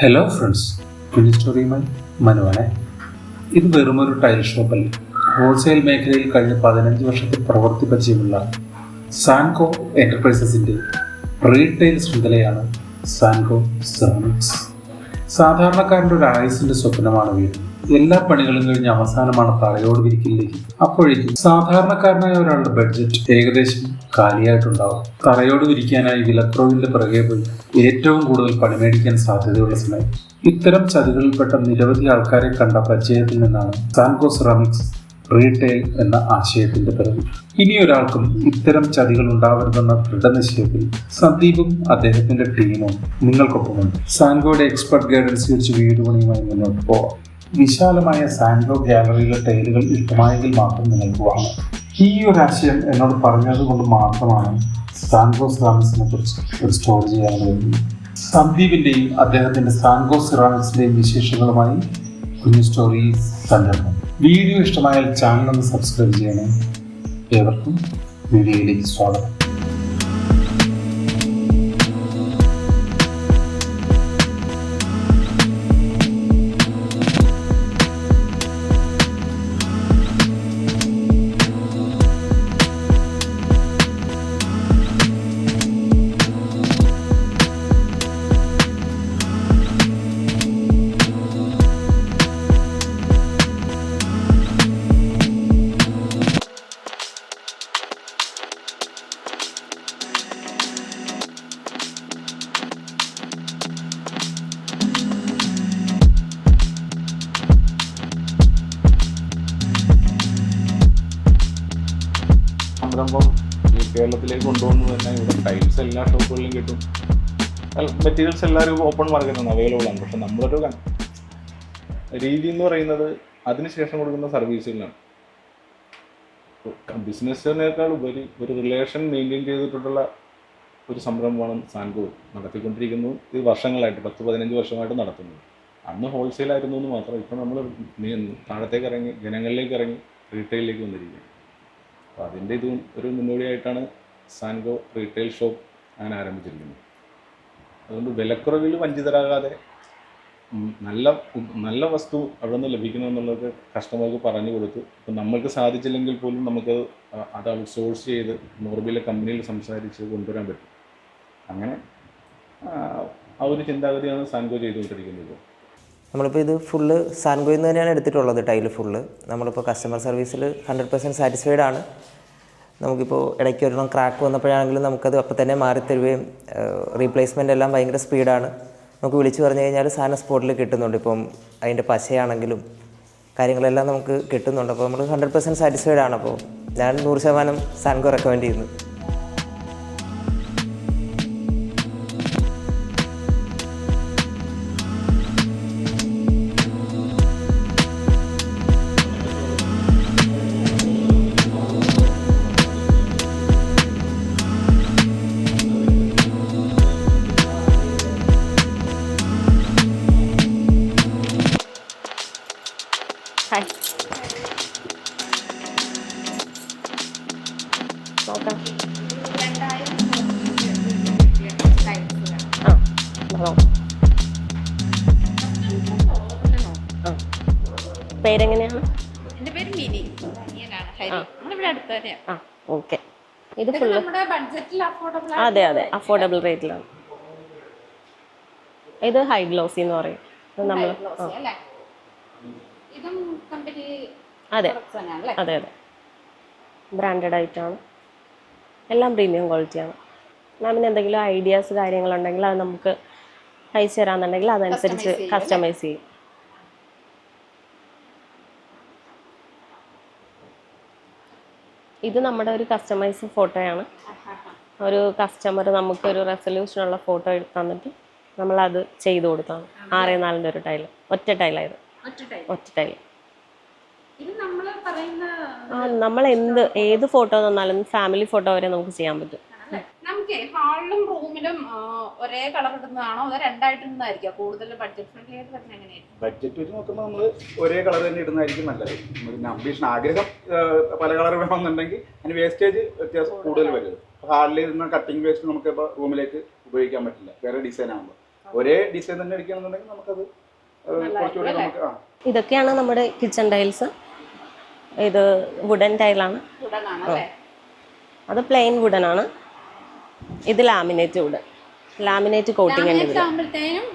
Hello friends, കുഞ്ഞു സ്റ്റോറിയുമായി മനുവാണേ. ഇത് വെറുമൊരു ടൈൽ ഷോപ്പല്ല. ഹോൾസെയിൽ മേഖലയിൽ കഴിഞ്ഞ 15 വർഷത്തെ പ്രവൃത്തി പരിചയമുള്ള സാൻകോ എന്റർപ്രൈസസിന്റെ റീറ്റെയിൽ ശൃംഖലയാണ് സാൻകോ സെറാമിക്സ്. സാധാരണക്കാരൻ്റെ ഒരു ആയുസിന്റെ സ്വപ്നമാണ് വീട്. എല്ലാ പണികളും കഴിഞ്ഞ് അവസാനമാണ് തറയോട് വിരിക്കലിലേക്ക്. അപ്പോഴേക്കും സാധാരണക്കാരനായ ഒരാളുടെ ബഡ്ജറ്റ് ഏകദേശം കാലിയായിട്ടുണ്ടാവും. തറയോട് വിരിക്കാനായി വിലക്കുറവിന്റെ പിറകെ പോയി ഏറ്റവും കൂടുതൽ പണി മേടിക്കാൻ സാധ്യതയുള്ള സമയം. ഇത്തരം ചതികളിൽപ്പെട്ട നിരവധി ആൾക്കാരെ കണ്ട പരിചയത്തിൽ നിന്നാണ് സാൻകോ സെറാമിക്സ് റീറ്റെയിൽ എന്ന ആശയത്തിന്റെ പിറവി. ഇനിയൊരാൾക്കും ഇത്തരം ചതികൾ ഉണ്ടാവരുതെന്ന ദൃഢനിശ്ചയത്തിൽ സന്ദീപും അദ്ദേഹത്തിന്റെ ടീമും നിങ്ങൾക്കൊപ്പമുണ്ട്. സാൻകോയുടെ എക്സ്പെർട്ട് ഗൈഡൻസ് വെച്ച് വീട് പണിയുമായി മുന്നോട്ട് പോവാം. വിശാലമായ സാൻകോ ഗാലറിയിലെ ടൈലുകൾ ഇഷ്ടമായെങ്കിൽ മാത്രം നിങ്ങൾക്ക് വാങ്ങാം. ഈ ഒരു ആശയം എന്നോട് പറഞ്ഞത് കൊണ്ട് മാത്രമാണ് സാൻകോ സെറാമിക്സിനെ കുറിച്ച് ഒരു സ്റ്റോറി ചെയ്യാൻ കഴിയുന്നത്. സന്ദീപിന്റെയും അദ്ദേഹത്തിന്റെ സാൻകോ സെറാമിക്സിന്റെയും വിശേഷങ്ങളുമായി കുഞ്ഞു സ്റ്റോറി സംരംഭം. വീഡിയോ ഇഷ്ടമായാൽ ചാനൽ ഒന്ന് സബ്സ്ക്രൈബ് ചെയ്യണേ. ഏവർക്കും വീഡിയോയിലേക്ക് സ്വാഗതം. സംരംഭം ഈ കേരളത്തിലേക്ക് കൊണ്ടുവന്നു തന്നെ ഇവിടെ ടൈൽസ് എല്ലാ ഷോപ്പുകളിലും കിട്ടും. മെറ്റീരിയൽസ് എല്ലാവരും ഓപ്പൺ മാർക്കറ്റാണ് അവൈലബിൾ ആണ്. പക്ഷെ നമ്മളൊരു രീതി എന്ന് പറയുന്നത് അതിനുശേഷം കൊടുക്കുന്ന സർവീസുകളാണ്. ബിസിനസ്സിനേക്കാൾ ഉപരി ഒരു റിലേഷൻ മെയിൻറ്റെയിൻ ചെയ്തിട്ടുള്ള ഒരു സംരംഭമാണ് സാൻകോ നടത്തിക്കൊണ്ടിരിക്കുന്നത്. ഇത് വർഷങ്ങളായിട്ട് 10-15 വർഷമായിട്ട് നടത്തുന്നത്. അന്ന് ഹോൾസെയിലായിരുന്നു എന്ന് മാത്രം. ഇപ്പം നമ്മൾ താഴത്തേക്ക് ഇറങ്ങി ജനങ്ങളിലേക്ക് ഇറങ്ങി റീറ്റെയിലേക്ക് വന്നിരിക്കുകയാണ്. അപ്പോൾ അതിൻ്റെ ഇത് ഒരു മുന്നോടിയായിട്ടാണ് സാൻകോ റീറ്റെയിൽ ഷോപ്പ് അങ്ങനെ ആരംഭിച്ചിരിക്കുന്നത്. അതുകൊണ്ട് വിലക്കുറവിൽ വഞ്ചിതരാകാതെ നല്ല വസ്തു അവിടെ നിന്ന് ലഭിക്കണമെന്നുള്ളത് കസ്റ്റമർക്ക് പറഞ്ഞു കൊടുത്ത്, ഇപ്പം നമ്മൾക്ക് സാധിച്ചില്ലെങ്കിൽ പോലും നമുക്ക് അത് ഔട്ട്സോഴ്സ് ചെയ്ത് നോർബിയിലെ കമ്പനിയിൽ സംസാരിച്ച് കൊണ്ടുവരാൻ പറ്റും. അങ്ങനെ ആ ഒരു ചിന്താഗതിയാണ് സാൻകോ ചെയ്തുകൊണ്ടിരിക്കുന്നത്. നമ്മളിപ്പോൾ ഇത് ഫുള്ള് സാൻകോയിൽ നിന്ന് തന്നെയാണ് എടുത്തിട്ടുള്ളത്. ടൈല് ഫുള്ള് നമ്മളിപ്പോൾ കസ്റ്റമർ സർവീസിൽ 100% സാറ്റിസ്ഫൈഡ് ആണ്. നമുക്കിപ്പോൾ ഇടയ്ക്ക് ഒരെണ്ണം ക്രാക്ക് വന്നപ്പോഴാണെങ്കിലും നമുക്കത് അപ്പം തന്നെ മാറിത്തരുകയും റീപ്ലേസ്മെൻ്റ് എല്ലാം ഭയങ്കര സ്പീഡാണ്. നമുക്ക് വിളിച്ച് പറഞ്ഞു കഴിഞ്ഞാൽ സാധനം സ്പോട്ടിൽ കിട്ടുന്നുണ്ട്. ഇപ്പം അതിൻ്റെ പശയാണെങ്കിലും കാര്യങ്ങളെല്ലാം നമുക്ക് കിട്ടുന്നുണ്ട്. അപ്പോൾ നമ്മൾ 100% സാറ്റിസ്ഫൈഡ് ആണ്. അപ്പോൾ ഞാൻ 100% സാൻകോ റെക്കമെൻഡ് ചെയ്യുന്നു. പേരെങ്ങനെയാണ്? എൻ്റെ പേര് മിനി. നമ്മളിവിടെ അടുത്ത് തന്നെയാണ്. ഓക്കെ. ഇത് ഫുള്ള് നമ്മുടെ ബഡ്ജറ്റിൽ അഫോർഡബിൾ. അതെ അഫോർഡബിൾ റേറ്റിലാണ്. ഇത് ഹൈ ഗ്ലോസി എന്ന് പറയും. നമ്മൾ ഇതും കമ്പനി അതെ ബ്രാൻഡഡ് ആയിട്ടാണ്. എല്ലാം പ്രീമിയം ക്വാളിറ്റിയാണ്. മാമിന് എന്തെങ്കിലും ഐഡിയാസ് കാര്യങ്ങളുണ്ടെങ്കിൽ അത് നമുക്ക് അയച്ചു തരാമെന്നുണ്ടെങ്കിൽ അതനുസരിച്ച് കസ്റ്റമൈസ് ചെയ്യും. ഇത് നമ്മുടെ ഒരു കസ്റ്റമൈസ് ഫോട്ടോയാണ്. ഒരു കസ്റ്റമർ നമുക്കൊരു റെസൊല്യൂഷനുള്ള ഫോട്ടോ എടുത്ത് തന്നിട്ട് നമ്മളത് ചെയ്ത് കൊടുത്താണ്. 6x4 ഒരു ടൈല്. ഒറ്റ ടൈലായത്. ഒറ്റ ടൈല്. നമ്മൾ ഏത് ഫോട്ടോ തന്നാലും ഫാമിലി ഫോട്ടോ വരെ നമുക്ക് ചെയ്യാൻ പറ്റും. നമുക്ക് ഹാളിലും റൂമിലും ഒരേ കളർ ഇടുന്നതാണോ അതോ രണ്ടായിട്ടിടുന്നതായിരിക്കും കൂടുതൽ ബഡ്ജറ്റ് ഫ്രണ്ട്ലി ആയിട്ട് വരുന്നത്? എങ്ങനെയായിരിക്കും ബഡ്ജറ്റ് വെച്ച് നോക്കുമ്പോൾ നമ്മൾ ഒരേ കളർ തന്നെ ഇടുന്നതായിരിക്കും നല്ലത്. പിന്നെ അംബീഷൻ ആഗ്രഹം പല കളർ വേണമെന്നുണ്ടെങ്കിൽ അതിന് വേസ്റ്റേജ് വ്യത്യാസം കൂടുതൽ വരും. ഹാളിൽ ഇരുന്ന കട്ടിങ് വേസ്റ്റ് നമുക്ക് ഇപ്പോൾ റൂമിലേക്ക് ഉപയോഗിക്കാൻ പറ്റില്ല, വേറെ ഡിസൈൻ ആകുമ്പോൾ. ഒരേ ഡിസൈൻ തന്നെ അടിക്കുകയാണെന്നുണ്ടെങ്കിൽ നമുക്കത് കുറച്ചുകൂടി നമുക്ക് ഇതൊക്കെയാണ് നമ്മുടെ കിച്ചൺ ടൈൽസ്. ഇത് വുഡൻ ടൈലാണ്. ഉടനാണ് അല്ലേ? അത് പ്ലെയിൻ വുഡൻ ആണ്. ഇത് ലാമിനേറ്റ് വുഡൻ. ലാമിനേറ്റ് കോട്ടിങ് ഉണ്ട്. ഇതിൽ ആകുമ്പോഴത്തേനും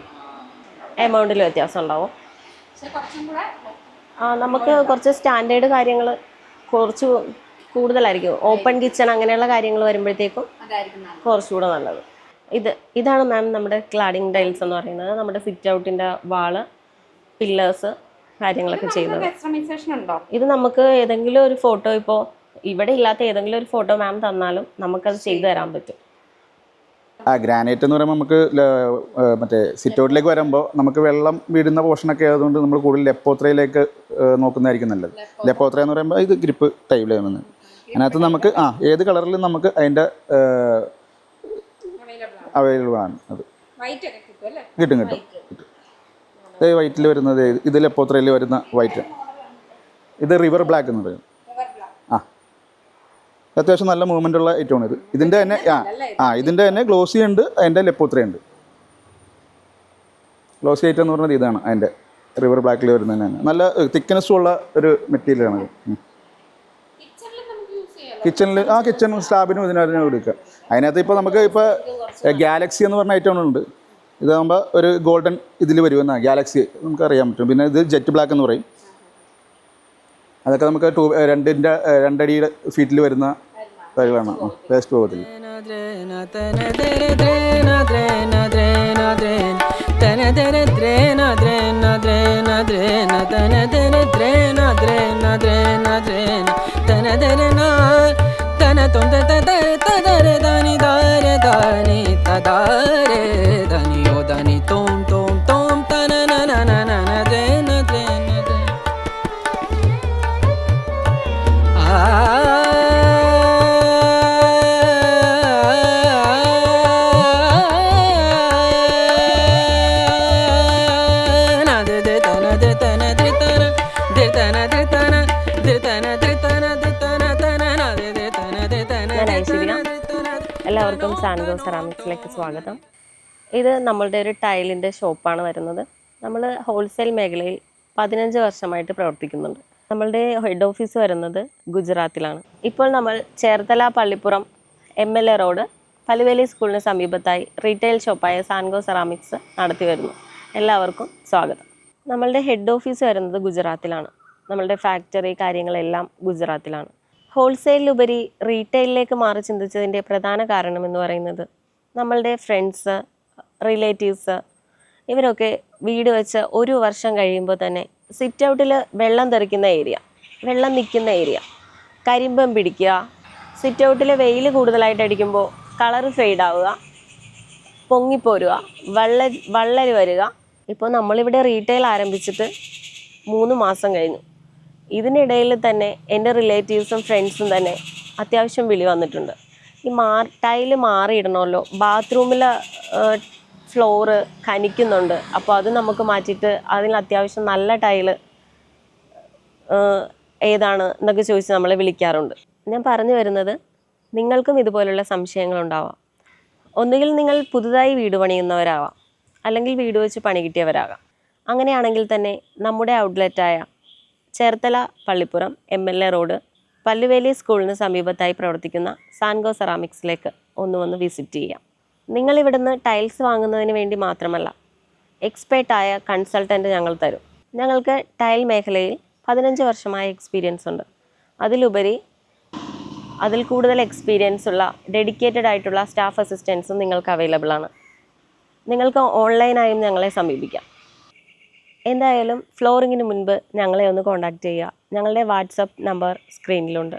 എമൗണ്ടിൽ വ്യത്യാസം ഉണ്ടാവും. പക്ഷെ കുറച്ചും കൂടെ നമുക്ക് കുറച്ച് സ്റ്റാൻഡേർഡ് കാര്യങ്ങൾ കുറച്ച് കൂടുതലായിരിക്കും. ഓപ്പൺ കിച്ചൺ അങ്ങനെയുള്ള കാര്യങ്ങൾ വരുമ്പോഴത്തേക്കും അതായിരിക്കും നല്ലത്. കുറച്ചുകൂടെ നല്ലത്. ഇതാണ് മാം നമ്മുടെ ക്ലാഡിങ് ടൈൽസ് എന്ന് പറയുന്നത്. നമ്മുടെ സിറ്റ് ഔട്ടിൻ്റെ വാള്, പില്ലേഴ്സ് കാര്യങ്ങളൊക്കെ ചെയ്യുന്നത്. കസ്റ്റമൈസേഷൻ ഉണ്ടോ? ഇത് നമുക്ക് ഏതെങ്കിലും ഒരു ഫോട്ടോ, ഇപ്പോൾ ഇവിടെ ഇല്ലാത്ത ഏതെങ്കിലും ഒരു ഫോട്ടോ മാം തന്നാലും നമുക്കത് ചെയ്തു തരാൻ പറ്റും. ഗ്രാനൈറ്റ് എന്ന് പറയുമ്പോൾ നമുക്ക് മറ്റേ സിറ്റ് ഔട്ടിലേക്ക് വരുമ്പോൾ നമുക്ക് വെള്ളം വീഴുന്ന പോർഷനൊക്കെ ആയതുകൊണ്ട് നമ്മൾ കൂടുതൽ ലെപ്പോത്രയിലേക്ക് നോക്കുന്നതായിരിക്കും നല്ലത്. ലെപ്പോത്ര എന്ന് പറയുമ്പോൾ ഇത് ഗ്രിപ്പ് ടൈപ്പിലാണ് വന്നത്. അതിനകത്ത് നമുക്ക് ഏത് കളറിലും നമുക്ക് അതിൻ്റെ അവൈലബിൾ ആണ്. അത് വൈറ്റ് ഒക്കെ കിട്ടും അല്ലേ? കിട്ടും. ഇത് വൈറ്റിൽ വരുന്നത്, ഇത് ലെപ്പോത്രയിൽ വരുന്ന വൈറ്റ്. ഇത് റിവർ ബ്ലാക്ക് എന്ന് പറയും. അത്യാവശ്യം നല്ല മൂവ്മെൻ്റ് ഉള്ള ഐറ്റമാണ് ഇത്. ഇതിൻ്റെ തന്നെ ഇതിൻ്റെ തന്നെ ഗ്ലോസി ഉണ്ട്, അതിൻ്റെ ലെപ്പോത്ര ഉണ്ട്. ഗ്ലോസി ഐറ്റം എന്ന് പറയുന്നത് ഇതാണ്, അതിൻ്റെ റിവർ ബ്ലാക്കിൽ വരുന്നത് തന്നെ. നല്ല തിക്നെസ്സും ഉള്ള ഒരു മെറ്റീരിയലാണ്. കിച്ചണിൽ കിച്ചൺ സ്ലാബിനും ഇതിനകത്ത് കൊടുക്കുക. അതിനകത്ത് ഇപ്പോൾ നമുക്ക് ഇപ്പോൾ ഗാലക്സി എന്ന് പറഞ്ഞ ഐറ്റം ഉണ്ട്. ഇതാകുമ്പോൾ ഒരു ഗോൾഡൻ ഇതിൽ വരുമെന്നാണ് ഗാലക്സി നമുക്ക് അറിയാൻ പറ്റും. പിന്നെ ഇത് ജെറ്റ് ബ്ലാക്ക് എന്ന് പറയും. അതൊക്കെ നമുക്ക് 2 അടിയുടെ ഫീറ്റിൽ വരുന്ന കാര്യങ്ങളാണ്. വേസ്റ്റ് പോകത്തില്ല. എല്ലാവർക്കും സാൻഗോ സെറാമിക്സിലേക്ക് സ്വാഗതം. ഇത് നമ്മളുടെ ഒരു ടൈലിൻ്റെ ഷോപ്പാണ് വരുന്നത്. നമ്മൾ ഹോൾസെയിൽ മേഖലയിൽ 15 വർഷമായിട്ട് പ്രവർത്തിക്കുന്നുണ്ട്. നമ്മളുടെ ഹെഡ് ഓഫീസ് വരുന്നത് ഗുജറാത്തിലാണ്. ഇപ്പോൾ നമ്മൾ ചേർത്തല പള്ളിപ്പുറം MLA റോഡ് പല്ലുവേലി സ്കൂളിന് സമീപത്തായി റീറ്റെയിൽ ഷോപ്പായ സാൻഗോ സെറാമിക്സ് നടത്തി വരുന്നു. എല്ലാവർക്കും സ്വാഗതം. നമ്മളുടെ ഹെഡ് ഓഫീസ് വരുന്നത് ഗുജറാത്തിലാണ്. നമ്മളുടെ ഫാക്ടറി കാര്യങ്ങളെല്ലാം ഗുജറാത്തിലാണ്. ഹോൾസെയിലുപരി റീറ്റെയിലിലേക്ക് മാറി ചിന്തിച്ചതിൻ്റെ പ്രധാന കാരണം എന്ന് പറയുന്നത് നമ്മളുടെ ഫ്രണ്ട്സ്, റിലേറ്റീവ്സ് ഇവരൊക്കെ വീട് വെച്ച് 1 വർഷം കഴിയുമ്പോൾ തന്നെ സിറ്റ് ഔട്ടിൽ വെള്ളം തെറിക്കുന്ന ഏരിയ, വെള്ളം നിൽക്കുന്ന ഏരിയ, കരിമ്പം പിടിക്കുക, സിറ്റ് ഔട്ടിൽ വെയിൽ കൂടുതലായിട്ട് അടിക്കുമ്പോൾ കളറ് ഫെയ്ഡാവുക, പൊങ്ങിപ്പോരുക, വള്ളരി വരിക. ഇപ്പോൾ നമ്മളിവിടെ റീറ്റെയിൽ ആരംഭിച്ചിട്ട് 3 മാസം കഴിഞ്ഞു. ഇതിനിടയിൽ തന്നെ എൻ്റെ റിലേറ്റീവ്സും ഫ്രണ്ട്സും തന്നെ അത്യാവശ്യം വിളി വന്നിട്ടുണ്ട്. ഈ ടൈല് മാറിയിടണമല്ലോ, ബാത്റൂമിൽ ഫ്ലോറ് കനിക്കുന്നുണ്ട്, അപ്പോൾ അത് നമുക്ക് മാറ്റിയിട്ട് അതിൽ അത്യാവശ്യം നല്ല ടൈല് ഏതാണ് എന്നൊക്കെ ചോദിച്ച് നമ്മളെ വിളിക്കാറുണ്ട്. ഞാൻ പറഞ്ഞു വരുന്നത്, നിങ്ങൾക്കും ഇതുപോലുള്ള സംശയങ്ങളുണ്ടാവാം. ഒന്നുകിൽ നിങ്ങൾ പുതുതായി വീട് പണിയുന്നവരാവാം, അല്ലെങ്കിൽ വീട് വെച്ച് പണി കിട്ടിയവരാകാം. അങ്ങനെയാണെങ്കിൽ തന്നെ നമ്മുടെ ഔട്ട്ലെറ്റായ ചേർത്തല പള്ളിപ്പുറം MLA റോഡ് പല്ലുവേലി സ്കൂളിന് സമീപത്തായി പ്രവർത്തിക്കുന്ന സാൻഗോ സെറാമിക്സിലേക്ക് ഒന്ന് വിസിറ്റ് ചെയ്യാം. നിങ്ങളിവിടുന്ന് ടൈൽസ് വാങ്ങുന്നതിന് വേണ്ടി മാത്രമല്ല, എക്സ്പേർട്ടായ കൺസൾട്ടൻറ്റ് ഞങ്ങൾ തരും. ഞങ്ങൾക്ക് ടൈൽ മേഖലയിൽ 15 വർഷമായ എക്സ്പീരിയൻസ് ഉണ്ട്. അതിൽ കൂടുതൽ എക്സ്പീരിയൻസ് ഉള്ള ഡെഡിക്കേറ്റഡ് ആയിട്ടുള്ള സ്റ്റാഫ് അസിസ്റ്റൻസും നിങ്ങൾക്ക് അവൈലബിൾ ആണ്. നിങ്ങൾക്ക് ഓൺലൈനായും ഞങ്ങളെ സമീപിക്കാം. എന്തായാലും ഫ്ലോറിങ്ങിന് മുൻപ് ഞങ്ങളെ ഒന്ന് കോൺടാക്റ്റ് ചെയ്യുക. ഞങ്ങളുടെ വാട്സപ്പ് നമ്പർ സ്ക്രീനിലുണ്ട്.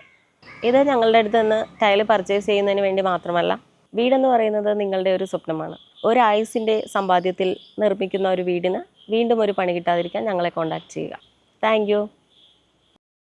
ഇത് ഞങ്ങളുടെ അടുത്ത് നിന്ന് ടൈല് പർച്ചേസ് ചെയ്യുന്നതിന് വേണ്ടി മാത്രമല്ല, വീടെന്ന് പറയുന്നത് നിങ്ങളുടെ ഒരു സ്വപ്നമാണ്. ഒരു ആയുസിൻ്റെ സമ്പാദ്യത്തിൽ നിർമ്മിക്കുന്ന ഒരു വീടിന് വീണ്ടും ഒരു പണി കിട്ടാതിരിക്കാൻ ഞങ്ങളെ കോൺടാക്റ്റ് ചെയ്യുക. Thank you.